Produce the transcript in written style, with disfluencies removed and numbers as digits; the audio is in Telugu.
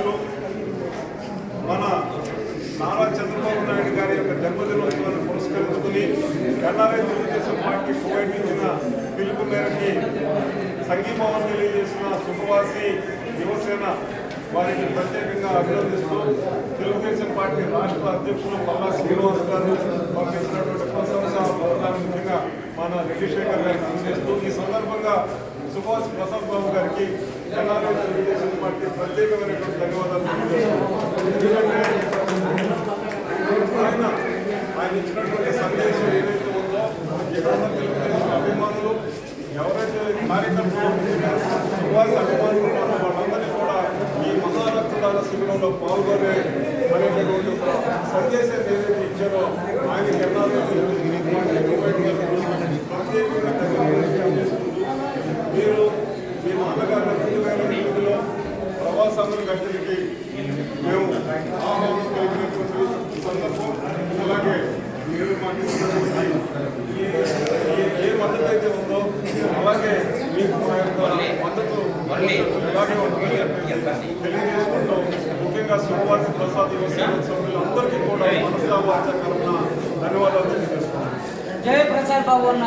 అధ్యక్షులు మన నారా చంద్రబాబు నాయుడు గారి యొక్క జన్మదినోత్సవాన్ని పురస్కరించుకుని ఎన్ఆర్ఐ తెలుగుదేశం పార్టీ ప్రకటించిన పిలుపు మేరకి సంఘీభావం తెలియజేసిన సుఖవాసి యువసేన వారిని ప్రత్యేకంగా అభినందిస్తూ తెలుగుదేశం పార్టీ రాష్ట్ర అధ్యక్షులు పల్లా శ్రీనివాస్ గారు పంపించినటువంటి ప్రశంసా పత్రాన్ని ముఖ్యంగా మన రెడ్డిశేఖర్ గారికి అందజేస్తూ ఈ సందర్భంగా సుభాష్ ప్రసాద్ బాబు గారికి ఎన్ఆర్ఐ తెలుగుదేశం పార్టీ ప్రత్యేకమైనటువంటి ధన్యవాదాలు తెలియజేస్తున్నాం. ఎందుకంటే ఆయన ఇచ్చినటువంటి సందేశం ఏదైతే ఉందో ఇక్కడ ఉన్న తెలుగుదేశం అభిమానులు ఎవరైతే కార్యకర్తలు సుభాష్ అభిమానులు ఉన్నారో వాళ్ళందరినీ కూడా ఈ మహారక్తదాన శిబిరంలో పాల్గొనే అనేటటువంటి సందేశం ఏదైతే ఇచ్చారో ఆయన ఎన్ఆర్ఐ ప్రత్యేకంగా మీరు మీ నాన్నగారి 2008లో ప్రవాసాంధ్ర గడ్డలకి మేము ఆహ్వానం కలిగినటువంటి సందర్భం. అలాగే మీరు మాకు ఏ మద్దతు అయితే ఉందో అలాగే మీకు మా యొక్క మద్దతు ఇలాగే ఉంటుందని తెలియజేసుకుంటూ ముఖ్యంగా సుభాష్ ప్రసాద్ యువసేన సభ్యులందరికీ కూడా మనసా వాచ కర్మ ధన్యవాదాలు తెలియజేస్తున్నాను. జై ప్రసాద్ బాబు అన్న.